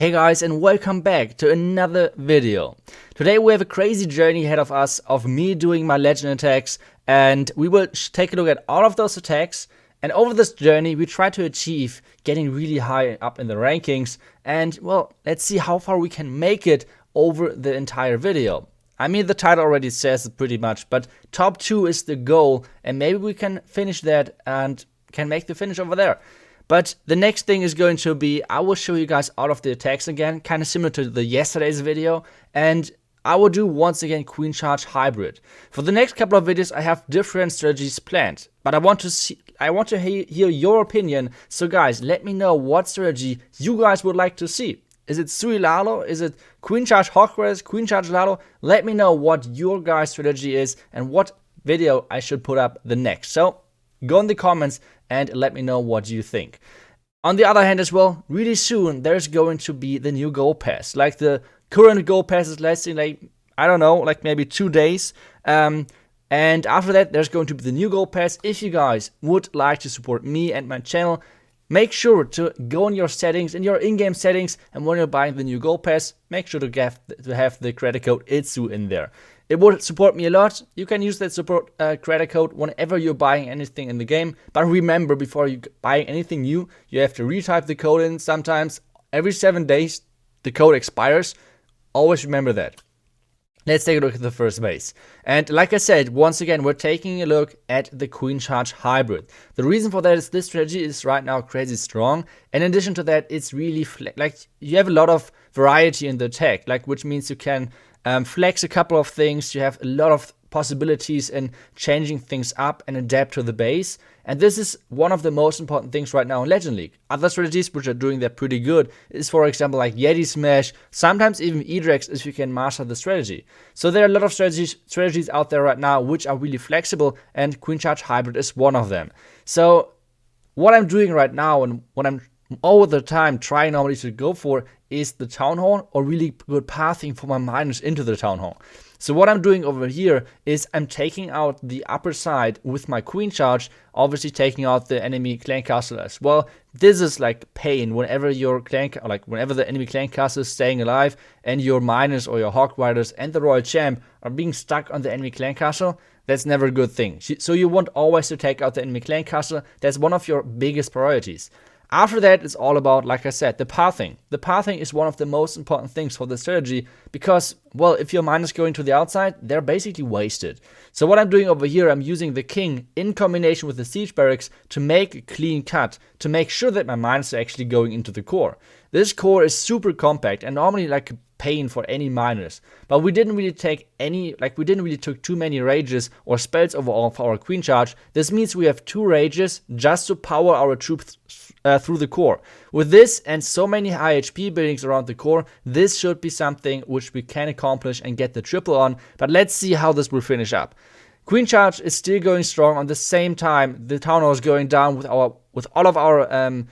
Hey guys, and welcome back to another video. Today we have a crazy journey ahead of us of me doing my legend attacks, and we will take a look at all of those attacks. And over this journey we try to achieve getting really high up in the rankings, and well, let's see how far we can make it over the entire video. I mean, the title already says it pretty much, but top 2 is the goal, and maybe we can finish that and can make the finish over there. But the next thing is going to be, I will show you guys all of the attacks again, kind of similar to the yesterday's video, and I will do once again Queen Charge Hybrid. For the next couple of videos I have different strategies planned, but I want to hear your opinion. So guys, let me know what strategy you guys would like to see. Is it Sui Lalo? Is it Queen Charge Hawkres? Queen Charge Lalo? Let me know what your guys' strategy is and what video I should put up the next. So go in the comments and let me know what you think. On the other hand as well, really soon there's going to be the new gold pass. Like the current gold pass is lasting like, I don't know, like maybe 2 days. And after that there's going to be the new gold pass. If you guys would like to support me and my channel, make sure to go in your settings, in your in-game settings, and when you're buying the new gold pass, make sure to have the credit code iTzu in there. It would support me a lot. You can use that support credit code whenever you're buying anything in the game. But remember, before you buy anything new, you have to retype the code in. Sometimes every 7 days the code expires. Always remember that. Let's take a look at the first base. And like I said, once again, we're taking a look at the Queen Charge Hybrid. The reason for that is this strategy is right now crazy strong. And in addition to that, it's really like you have a lot of variety in the attack, like which means you can flex a couple of things. You have a lot of possibilities in changing things up and adapt to the base. And this is one of the most important things right now in Legend League. Other strategies which are doing that pretty good is, for example, like Yeti Smash, sometimes even Edrex if you can master the strategy. So there are a lot of strategies out there right now which are really flexible, and Queen Charge Hybrid is one of them. So what I'm doing right now and what I'm all the time trying normally to go for is the Town Hall, or really good pathing for my miners into the Town Hall. So what I'm doing over here is I'm taking out the upper side with my Queen Charge, obviously taking out the enemy clan castle as well. This is like pain whenever your whenever the enemy clan castle is staying alive and your miners or your Hawk Riders and the Royal Champ are being stuck on the enemy clan castle. That's never a good thing. So you want always to take out the enemy clan castle. That's one of your biggest priorities. After that, it's all about, like I said, the pathing. The pathing is one of the most important things for the strategy because, well, if your miners going to the outside, they're basically wasted. So what I'm doing over here, I'm using the king in combination with the siege barracks to make a clean cut, to make sure that my miners are actually going into the core. This core is super compact and normally like a pain for any miners, but we didn't really take took too many rages or spells overall for our Queen Charge. This means we have 2 rages just to power our troops through the core. With this and so many high HP buildings around the core, this should be something which we can accomplish and get the triple on, but let's see how this will finish up. Queen Charge is still going strong. On the same time, the Town Hall is going down with all of our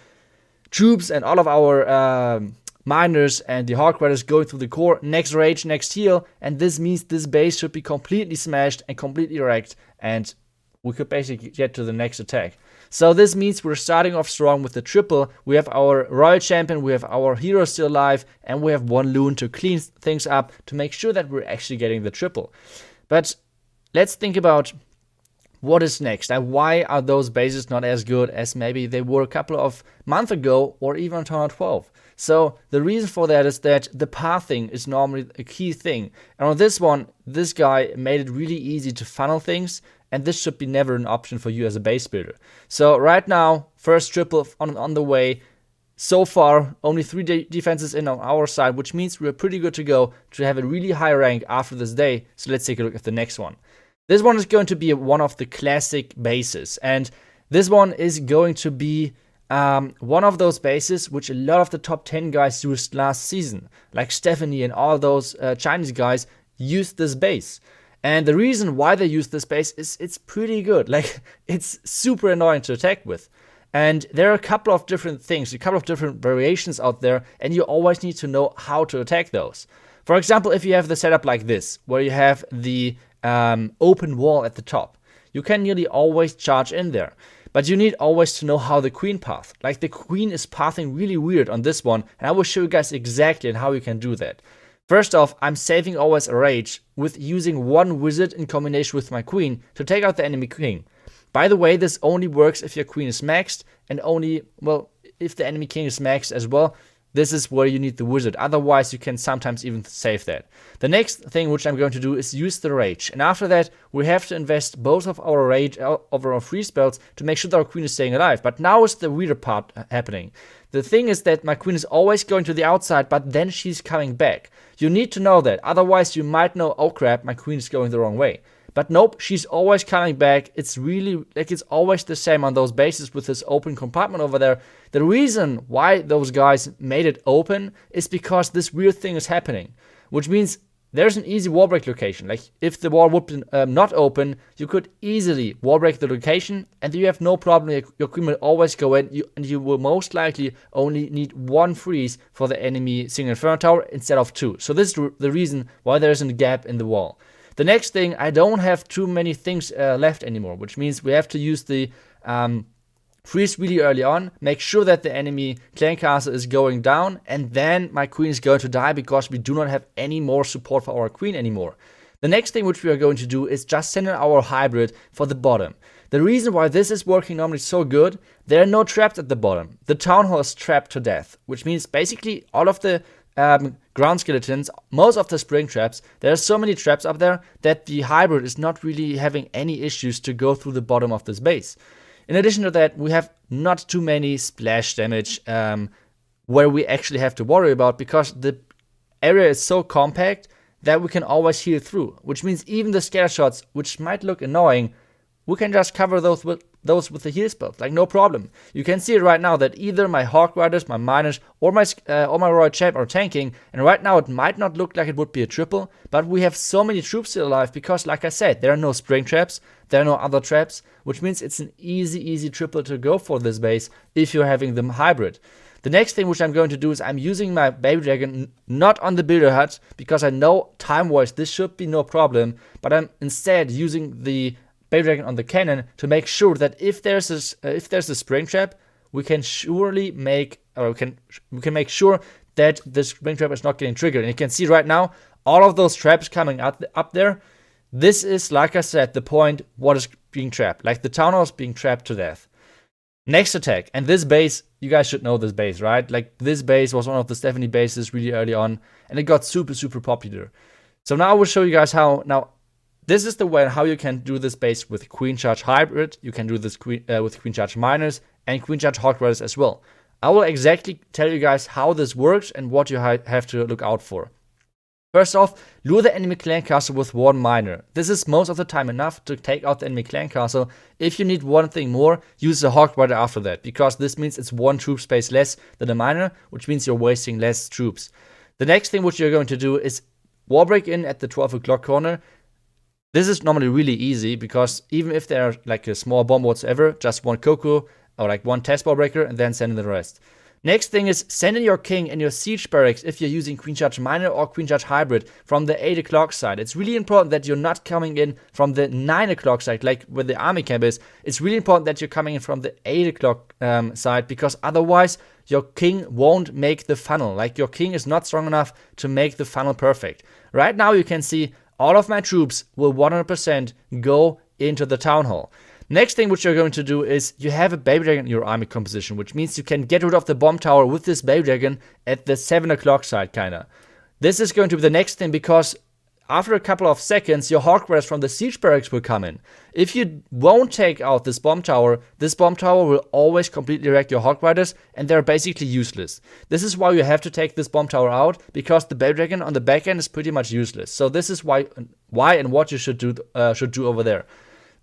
troops and all of our miners and the Hawk Riders going through the core. Next rage, next heal, and this means this base should be completely smashed and completely wrecked, and we could basically get to the next attack. So this means we're starting off strong with the triple. We have our Royal Champion, we have our hero still alive, and we have 1 loon to clean things up to make sure that we're actually getting the triple. But let's think about what is next. And why are those bases not as good as maybe they were a couple of months ago or even Town 12? So the reason for that is that the pathing is normally a key thing. And on this one, this guy made it really easy to funnel things, and this should be never an option for you as a base builder. So right now, first triple on the way. So far, only 3 defenses in on our side, which means we're pretty good to go to have a really high rank after this day. So let's take a look at the next one. This one is going to be one of the classic bases, and this one is going to be one of those bases which a lot of the top 10 guys used last season, like Stephanie and all those Chinese guys used this base. And the reason why they use this base is it's pretty good. Like, it's super annoying to attack with. And there are a couple of different things, a couple of different variations out there, and you always need to know how to attack those. For example, if you have the setup like this, where you have the open wall at the top, you can nearly always charge in there. But you need always to know how the queen path. Like the queen is pathing really weird on this one, and I will show you guys exactly how you can do that. First off, I'm saving always a rage with using one wizard in combination with my queen to take out the enemy king. By the way, this only works if your queen is maxed, and only, well, if the enemy king is maxed as well. This is where you need the wizard, otherwise you can sometimes even save that. The next thing which I'm going to do is use the rage, and after that we have to invest both of our rage over our free spells to make sure that our queen is staying alive. But now is the weirder part happening. The thing is that my queen is always going to the outside, but then she's coming back. You need to know that, otherwise you might know, oh crap, my queen is going the wrong way. But nope, she's always coming back. It's really, like, it's always the same on those bases with this open compartment over there. The reason why those guys made it open is because this weird thing is happening, which means there's an easy wall break location. Like, if the wall would be not open, you could easily wall break the location, and you have no problem. Your queen will always go in, and you will most likely only need one freeze for the enemy single inferno tower instead of two. So this is the reason why there's a gap in the wall. The next thing, I don't have too many things left anymore, which means we have to use the freeze really early on, make sure that the enemy clan castle is going down, and then my queen is going to die because we do not have any more support for our queen anymore. The next thing which we are going to do is just send in our hybrid for the bottom. The reason why this is working normally so good, there are no traps at the bottom. The town hall is trapped to death, which means basically all of the ground skeletons, most of the spring traps, there are so many traps up there that the hybrid is not really having any issues to go through the bottom of this base. In addition to that, we have not too many splash damage where we actually have to worry about, because the area is so compact that we can always heal through, which means even the scare shots, which might look annoying, we can just cover those with the heal spells, like no problem. You can see right now that either my Hawk Riders, my Miners, or my Royal Champ are tanking, and right now it might not look like it would be a triple, but we have so many troops still alive because, like I said, there are no spring traps, there are no other traps, which means it's an easy triple to go for this base if you're having them hybrid. The next thing which I'm going to do is I'm using my Baby Dragon not on the Builder Hut, because I know time-wise this should be no problem, but I'm instead using the Baby Dragon on the cannon to make sure that if there's a spring trap, we can surely make, or we can make sure that the spring trap is not getting triggered. And you can see right now all of those traps coming up there. This is, like I said, the point what is being trapped. Like the town hall is being trapped to death. Next attack, and this base, you guys should know this base, right? Like this base was one of the Stephanie bases really early on, and it got super popular. So now I will show you guys how. Now, this is the way how you can do this base with Queen Charge Hybrid. You can do this with Queen Charge Miners and Queen Charge Hawk Riders as well. I will exactly tell you guys how this works and what you have to look out for. First off, lure the enemy clan castle with one miner. This is most of the time enough to take out the enemy clan castle. If you need one thing more, use the Hawk Rider after that, because this means it's one troop space less than a miner, which means you're wasting less troops. The next thing which you're going to do is wall break in at the 12 o'clock corner. This is normally really easy, because even if they're like a small bomb whatsoever, just one Coco or like one test ball breaker and then send in the rest. Next thing is send in your king and your siege barracks if you're using Queen Charge Miner or Queen Charge Hybrid from the 8 o'clock side. It's really important that you're not coming in from the 9 o'clock side, like where the army camp is. It's really important that you're coming in from the 8 o'clock side, because otherwise your king won't make the funnel. Like your king is not strong enough to make the funnel perfect. Right now you can see all of my troops will 100% go into the town hall. Next thing which you're going to do is you have a Baby Dragon in your army composition, which means you can get rid of the bomb tower with this Baby Dragon at the 7 o'clock side, kinda. This is going to be the next thing, because after a couple of seconds, your Hawk Riders from the siege barracks will come in. If you won't take out this bomb tower will always completely wreck your Hawk Riders, and they're basically useless. This is why you have to take this bomb tower out, because the Baby Dragon on the back end is pretty much useless. So this is why and what you should do over there.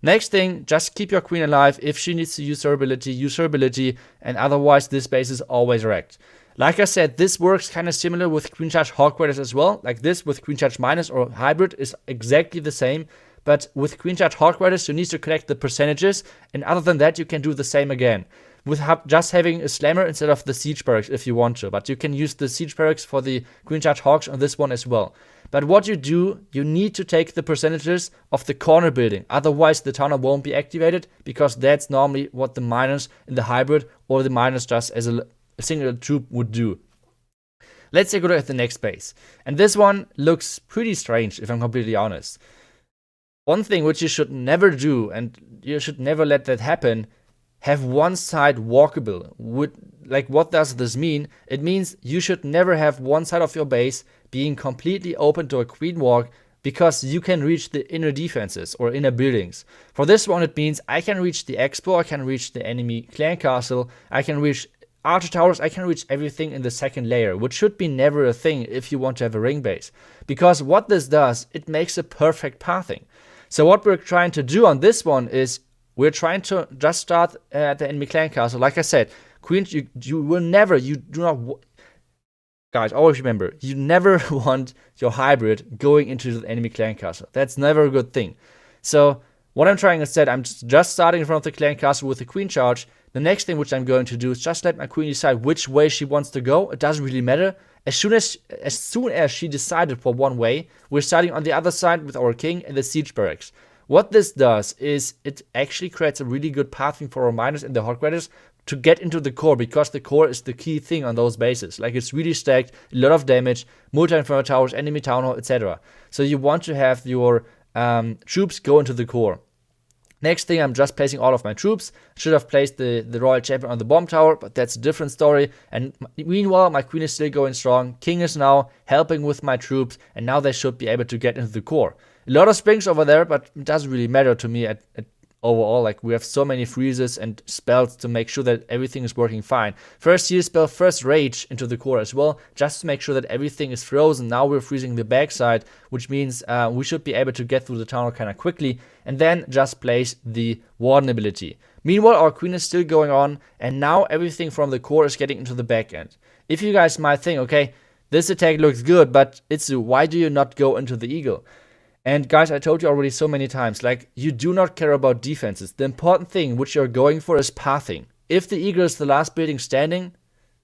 Next thing, just keep your queen alive. If she needs to use her ability, and otherwise this base is always wrecked. Like I said, this works kind of similar with Queen Charge Hawk Riders as well. Like this with Queen Charge Miners or Hybrid is exactly the same. But with Queen Charge Hawk Riders, you need to collect the percentages, and other than that, you can do the same again. with just having a slammer instead of the siege barracks if you want to. But you can use the siege barracks for the Queen Charge Hawks on this one as well. But what you do, you need to take the percentages of the corner building. Otherwise, the tunnel won't be activated, because that's normally what the miners in the hybrid or the miners just as a single troop would do. Let's take a look at the next base. And this one looks pretty strange, if I'm completely honest. One thing which you should never do, and you should never let that happen, have one side walkable. What does this mean? It means you should never have one side of your base being completely open to a queen walk, because you can reach the inner defenses or inner buildings. For this one, it means I can reach the expo, I can reach the enemy clan castle, I can reach archer towers, I can reach everything in the second layer, which should be never a thing if you want to have a ring base. Because what this does, it makes a perfect pathing. So what we're trying to do on this one is we're trying to just start at the enemy clan castle. Like I said, queens, you will never, you do not, guys, always remember, you never want your hybrid going into the enemy clan castle. That's never a good thing. So what I'm trying instead, I'm just starting in front of the clan castle with the queen charge. The next thing which I'm going to do is just let my queen decide which way she wants to go. It doesn't really matter. As soon as she decided for one way, we're starting on the other side with our king and the siege barracks. What this does is it actually creates a really good pathing for our miners and the hot graders to get into the core, because the core is the key thing on those bases. Like, it's really stacked, a lot of damage, multi-inferno towers, enemy town hall, etc. So you want to have your troops go into the core. Next thing, I'm just placing all of my troops. Should have placed the royal champion on the bomb tower, but that's a different story. And meanwhile, my queen is still going strong. King is now helping with my troops, and now they should be able to get into the core. A lot of springs over there, but it doesn't really matter to me overall. Like, we have so many freezes and spells to make sure that everything is working fine. First heal spell, first rage into the core as well, just to make sure that everything is frozen. Now we're freezing the backside, which means we should be able to get through the tunnel kind of quickly, and then just place the warden ability. Meanwhile, our queen is still going on, and now everything from the core is getting into the back end. If you guys might think, okay, this attack looks good, but iTzu, why do you not go into the eagle? And guys, I told you already so many times, like, you do not care about defenses. The important thing which you're going for is pathing. If the eagle is the last building standing,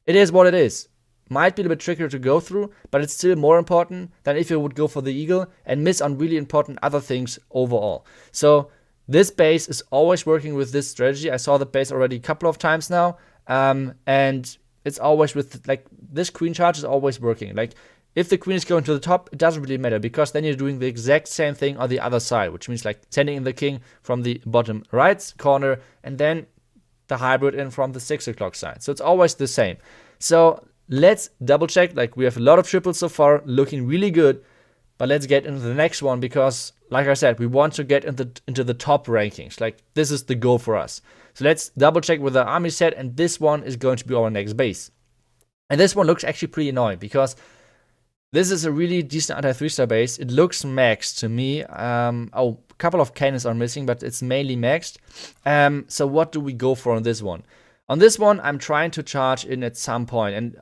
it is what it is. Might be a bit trickier to go through, but it's still more important than if you would go for the eagle and miss on really important other things overall. So this base is always working with this strategy. I saw the base already a couple of times now, and it's always with, like, this queen charge is always working. Like, if the queen is going to the top, it doesn't really matter, because then you're doing the exact same thing on the other side, which means, like, sending in the king from the bottom right corner and then the hybrid in from the 6 o'clock side. So it's always the same. So let's double check. Like, we have a lot of triples so far, looking really good, but let's get into the next one, because, like I said, we want to get into the top rankings. Like, this is the goal for us. So let's double check with the army set, and this one is going to be our next base. And this one looks actually pretty annoying, because this is a really decent anti-3-star base. It looks maxed to me. A couple of cannons are missing, but it's mainly maxed. So what do we go for on this one? On this one, I'm trying to charge in at some point. And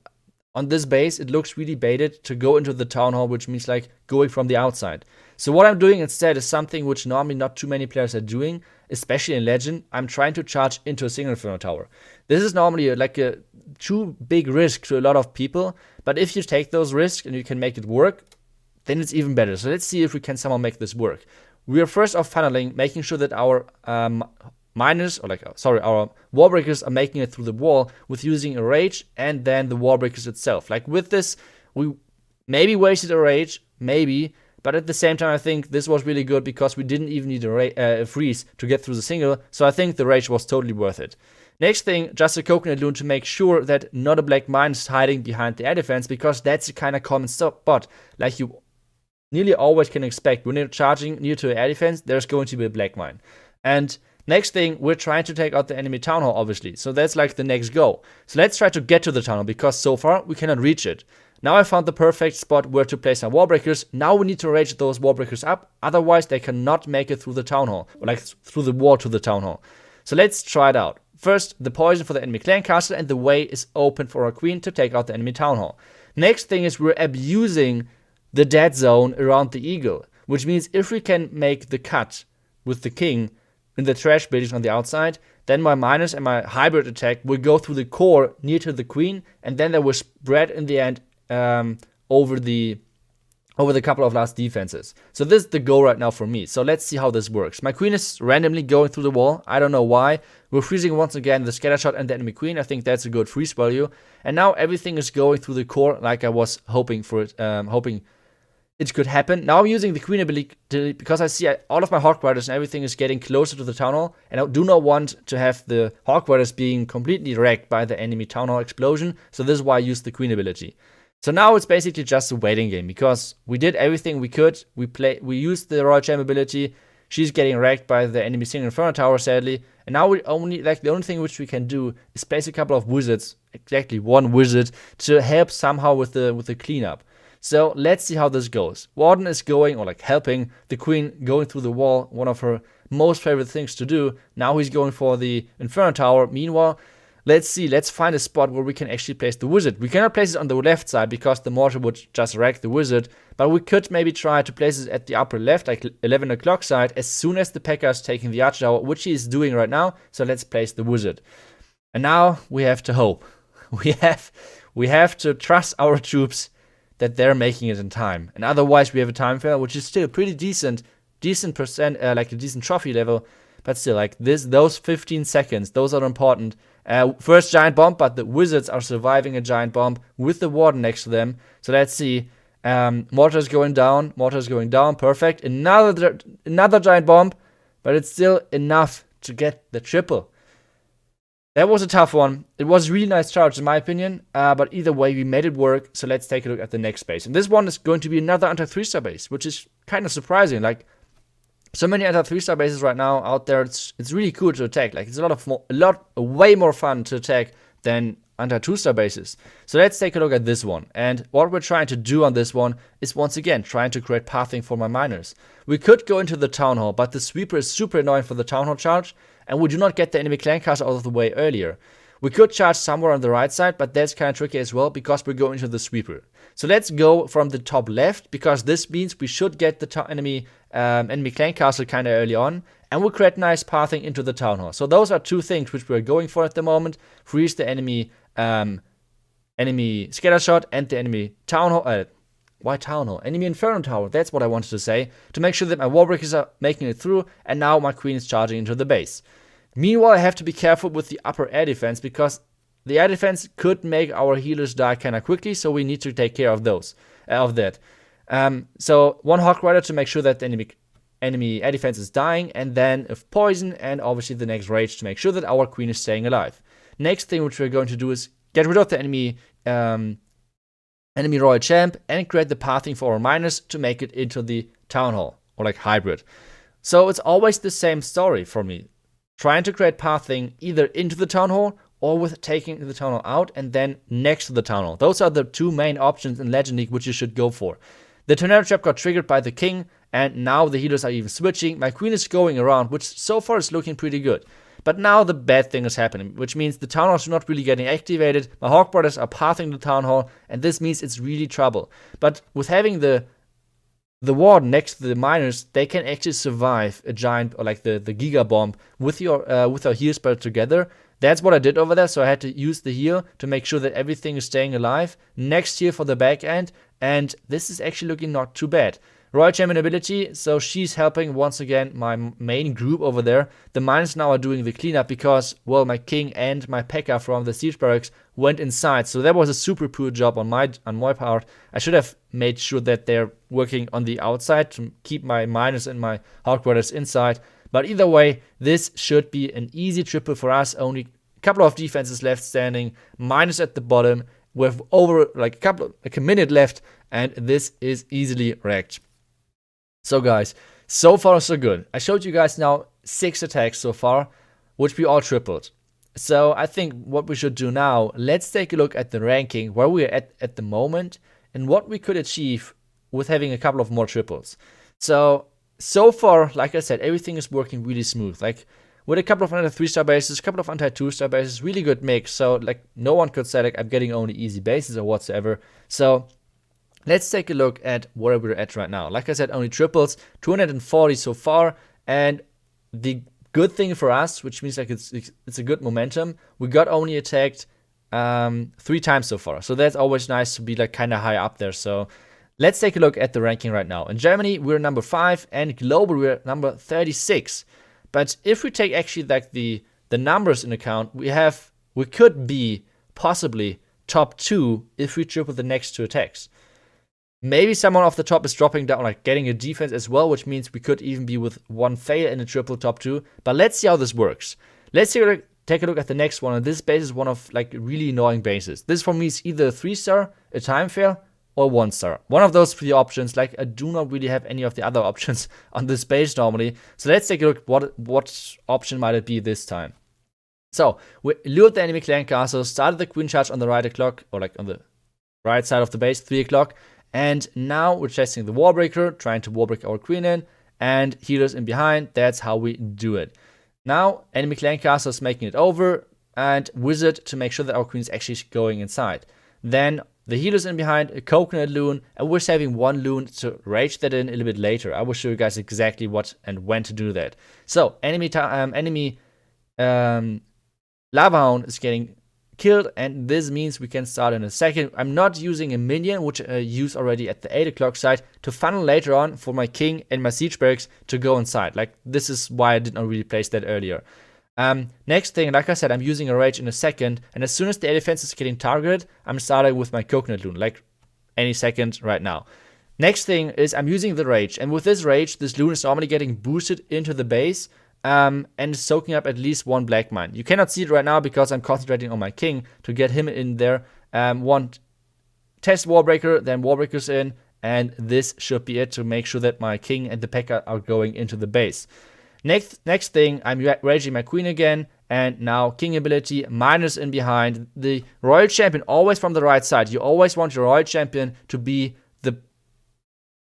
on this base, it looks really baited to go into the town hall, which means, like, going from the outside. So what I'm doing instead is something which normally not too many players are doing, especially in Legend. I'm trying to charge into a single inferno tower. This is normally like a too big risk to a lot of people, but if you take those risks and you can make it work, then it's even better. So let's see if we can somehow make this work. We are first off funneling, making sure that our miners, or our wall breakers are making it through the wall with using a rage and then the wall breakers itself. Like, with this, we maybe wasted a rage, maybe, but at the same time, I think this was really good, because we didn't even need a freeze to get through the single, so I think the rage was totally worth it. Next thing, just a coconut loon to make sure that not a black mine is hiding behind the air defense, because that's a kind of common spot. Like, you nearly always can expect when you're charging near to an air defense, there's going to be a black mine. And next thing, we're trying to take out the enemy town hall, obviously. So that's like the next goal. So let's try to get to the tunnel, because so far we cannot reach it. Now I found the perfect spot where to place our wall breakers. Now we need to rage those wall breakers up, otherwise they cannot make it through the town hall, or like through the wall to the town hall. So let's try it out. First, the poison for the enemy clan castle, and the way is open for our queen to take out the enemy town hall. Next thing is we're abusing the dead zone around the eagle, which means if we can make the cut with the king in the trash buildings on the outside, then my miners and my hybrid attack will go through the core near to the queen, and then they will spread in the end over the couple of last defenses. So this is the goal right now for me. So let's see how this works. My queen is randomly going through the wall. I don't know why. We're freezing once again the scatter shot and the enemy queen. I think that's a good freeze value. And now everything is going through the core like I was hoping for it, hoping it could happen. Now I'm using the queen ability because I see all of my Hawk Riders and everything is getting closer to the town hall, and I do not want to have the Hawk Riders being completely wrecked by the enemy town hall explosion. So this is why I use the queen ability. So now it's basically just a waiting game because we did everything we could. We used the Royal Champ ability. She's getting wrecked by the enemy single Inferno Tower, sadly. And now the only thing which we can do is place a couple of wizards, exactly one wizard, to help somehow with the cleanup. So let's see how this goes. Warden is going, or helping the queen going through the wall, one of her most favorite things to do. Now he's going for the Inferno Tower. Meanwhile, let's find a spot where we can actually place the wizard. We cannot place it on the left side because the mortar would just wreck the wizard, but we could maybe try to place it at the upper left, like 11 o'clock side, as soon as the P.E.K.K.A is taking the archer tower, which he is doing right now. So let's place the wizard. And now we have to hope. We have to trust our troops that they're making it in time. And otherwise we have a time fail, which is still pretty decent percent, like a decent trophy level. But still, those 15 seconds, those are important. First giant bomb, but the wizards are surviving a giant bomb with the warden next to them. So let's see. Mortar is going down. Perfect. Another giant bomb, but it's still enough to get the triple. That was a tough one. It was a really nice charge in my opinion, but either way we made it work. So let's take a look at the next base. And this one is going to be another anti-3-star base, which is kind of surprising. So many anti-3-star bases right now out there. It's really cool to attack. It's way more fun to attack than anti-2-star bases. So let's take a look at this one. And what we're trying to do on this one is once again trying to create pathing for my miners. We could go into the town hall, but the sweeper is super annoying for the town hall charge, and we do not get the enemy clan castle out of the way earlier. We could charge somewhere on the right side, but that's kind of tricky as well because we're going to the sweeper. So let's go from the top left, because this means we should get the enemy clan castle kind of early on, and we'll create nice pathing into the town hall. So those are two things which we're going for at the moment. Freeze the enemy scatter shot and the enemy town hall. Why town hall? Enemy Inferno Tower, that's what I wanted to say, to make sure that my wall breakers are making it through, and now my queen is charging into the base. Meanwhile, I have to be careful with the upper air defense, because the air defense could make our healers die kind of quickly, so we need to take care of that. So one Hawk Rider to make sure that the enemy air defense is dying, and then of poison, and obviously the next rage to make sure that our queen is staying alive. Next thing which we're going to do is get rid of the enemy Royal Champ and create the pathing for our miners to make it into the town hall, or hybrid. So it's always the same story for me. Trying to create pathing either into the town hall or with taking the town hall out and then next to the town hall. Those are the two main options in Legend League which you should go for. The tornado trap got triggered by the king, and now the healers are even switching. My queen is going around, which so far is looking pretty good. But now the bad thing is happening, which means the town halls are not really getting activated. My Hawk Brothers are pathing the town hall, and this means it's really trouble. But with having the ward next to the miners, they can actually survive a giant, or the Giga Bomb with our heal spell together. That's what I did over there, so I had to use the heal to make sure that everything is staying alive. Next heal for the back end, and this is actually looking not too bad. Royal Champion ability, so she's helping once again my main group over there. The miners now are doing the cleanup because, well, my king and my P.E.K.K.A from the siege barracks went inside. So that was a super poor job on my part. I should have made sure that they're working on the outside to keep my miners and my Hawk Brothers inside. But either way, this should be an easy triple for us. Only a couple of defenses left standing, miners at the bottom, with over a minute left, and this is easily wrecked. So guys, so far so good. I showed you guys now 6 attacks so far, which we all tripled. So I think what we should do now, let's take a look at the ranking, where we're at the moment, and what we could achieve with having a couple of more triples. So far, like I said, everything is working really smooth. With a couple of anti-3-star bases, a couple of anti-2-star bases, really good mix. So no one could say I'm getting only easy bases or whatsoever. So let's take a look at where we're at right now. Like I said, only triples, 240 so far, and the Good thing for us, which means like it's a good momentum. We got only attacked 3 times so far. So that's always nice to be like kind of high up there. So let's take a look at the ranking right now. In Germany, we're number 5, and global, we're number 36. But if we take actually like the numbers in account, we could be possibly top 2 if we triple the next 2 attacks. Maybe someone off the top is dropping down, like getting a defense as well, which means we could even be with 1 fail in a triple top 2. But let's see how this works. Let's take a look at the next one. And this base is one of like really annoying bases. This for me is either a 3-star, a time fail, or 1-star. One of those 3 options. Like I do not really have any of the other options on this base normally. So let's take a look what option might it be this time. So we lured the enemy clan castle, started the queen charge on the right o'clock, or like on the right side of the base, 3 o'clock. And now we're chasing the wallbreaker, trying to wallbreak our queen in, and healers in behind. That's how we do it. Now enemy clan castle is making it over, and wizard to make sure that our queen is actually going inside. Then the healers in behind, a coconut loon, and we're saving 1 loon to rage that in a little bit later. I will show you guys exactly what and when to do that. So enemy Lava Hound is getting killed, and this means we can start in a second. I'm not using a minion, which I use already at the 8 o'clock side, to funnel later on for my king and my siege barracks to go inside. Like, this is why I did not really place that earlier. Next thing, like I said, I'm using a rage in a second, and as soon as the air defense is getting targeted, I'm starting with my coconut loon, like any second right now. Next thing is I'm using the rage, and with this rage, this loon is normally getting boosted into the base, and soaking up at least 1 black mine. You cannot see it right now because I'm concentrating on my king to get him in there. 1 test wallbreaker, then wallbreakers in, and this should be it to make sure that my king and the P.E.K.K.A. are going into the base. Next thing, I'm raging my queen again, and now king ability, miners in behind. The royal champion always from the right side. You always want your royal champion to be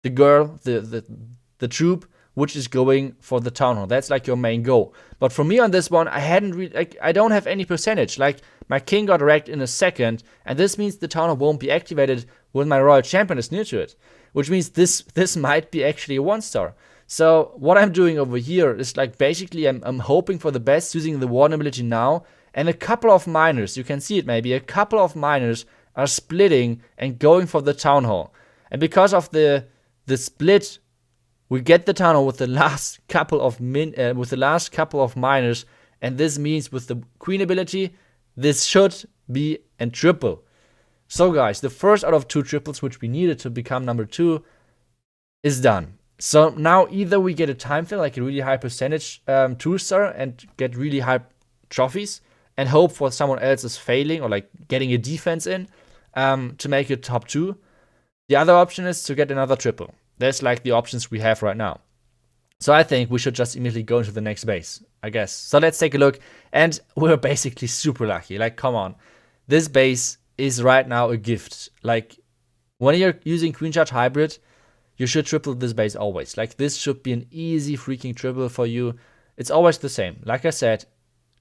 the girl, the troop, which is going for the town hall. That's like your main goal. But for me on this one, I don't have any percentage. Like, my king got wrecked in a second, and this means the town hall won't be activated when my royal champion is near to it. Which means this might be actually a 1-star. So what I'm doing over here is like basically I'm hoping for the best using the warden ability now, and a couple of miners, you can see it maybe, a couple of miners are splitting and going for the town hall. And because of the split, we get the town hall with the last couple of miners, and this means with the queen ability, this should be a triple. So guys, the first out of 2 triples which we needed to become number 2 is done. So now either we get a time fail, like a really high percentage 2-star, and get really high trophies, and hope for someone else is failing or like getting a defense in to make it top 2. The other option is to get another triple. That's like the options we have right now. So I think we should just immediately go into the next base, I guess. So let's take a look. And we're basically super lucky. Like, come on. This base is right now a gift. Like, when you're using Queen Charge Hybrid, you should triple this base always. Like, this should be an easy freaking triple for you. It's always the same. Like I said,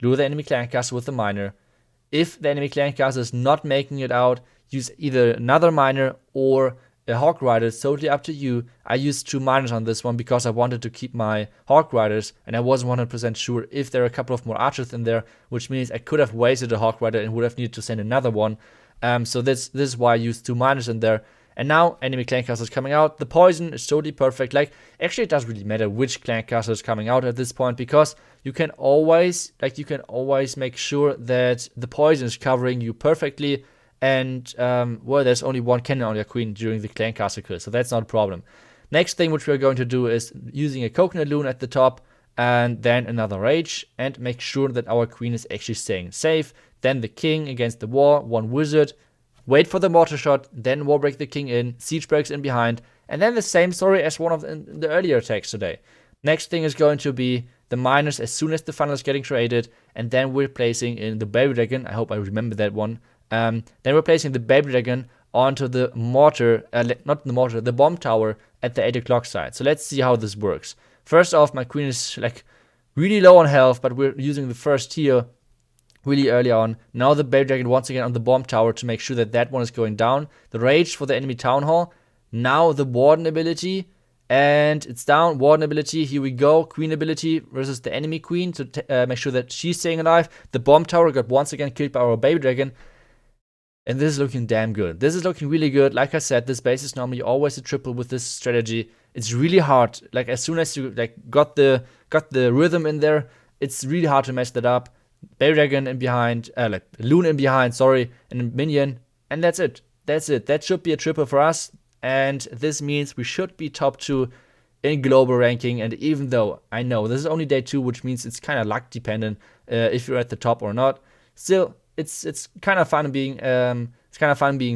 lure the enemy clan castle with the miner. If the enemy clan castle is not making it out, use either another miner or a Hawk Rider. It's totally up to you. I used 2 miners on this one because I wanted to keep my Hawk Riders, and I wasn't 100% sure if there are a couple of more archers in there, which means I could have wasted a Hawk Rider and would have needed to send another one. So this is why I used 2 miners in there. And now enemy clan castle is coming out. The poison is totally perfect. Like, actually it doesn't really matter which clan castle is coming out at this point, because you can always make sure that the poison is covering you perfectly. And, well, there's only 1 cannon on your queen during the clan castle kill, so that's not a problem. Next thing which we're going to do is using a coconut loon at the top, and then another rage, and make sure that our queen is actually staying safe. Then the king against the wall, 1 wizard, wait for the mortar shot, then wall break the king in, siege breaks in behind, and then the same story as one of the earlier attacks today. Next thing is going to be the miners as soon as the funnel is getting created, and then we're placing in the baby dragon. I hope I remember that one. Then we're placing the baby dragon onto the mortar, not the mortar, the bomb tower at the 8 o'clock side. So let's see how this works. First off, my queen is like really low on health, but we're using the first heal really early on. Now the baby dragon once again on the bomb tower to make sure that that one is going down. The rage for the enemy town hall. Now the warden ability, And it's down. Warden ability. Here we go. Queen ability versus the enemy queen to make sure that she's staying alive. The bomb tower got once again killed by our baby dragon. And this is looking damn good. This is looking really good. Like I said, this base is normally always a triple with this strategy. It's really hard. Like as soon as you like got the rhythm in there, it's really hard to mess that up. Baby dragon in behind, like loon in behind, sorry, and a minion, and that's it. That's it. That should be a triple for us. And this means we should be top 2 in global ranking. And even though I know this is only day 2, which means it's kind of luck dependent if you're at the top or not, still it's kind of fun being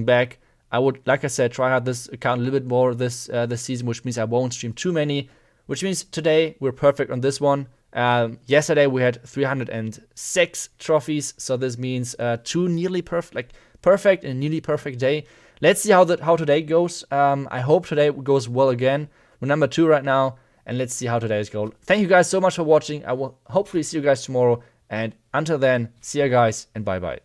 back. I would, like I said, try out this account a little bit more this season, which means I won't stream too many. Which means today we're perfect on this one. Yesterday we had 306 trophies, so this means 2 nearly perfect, like perfect and nearly perfect day. Let's see how today goes. I hope today goes well again. We're number 2 right now, and let's see how today's goes. Thank you guys so much for watching. I will hopefully see you guys tomorrow, and until then, see you guys and bye bye.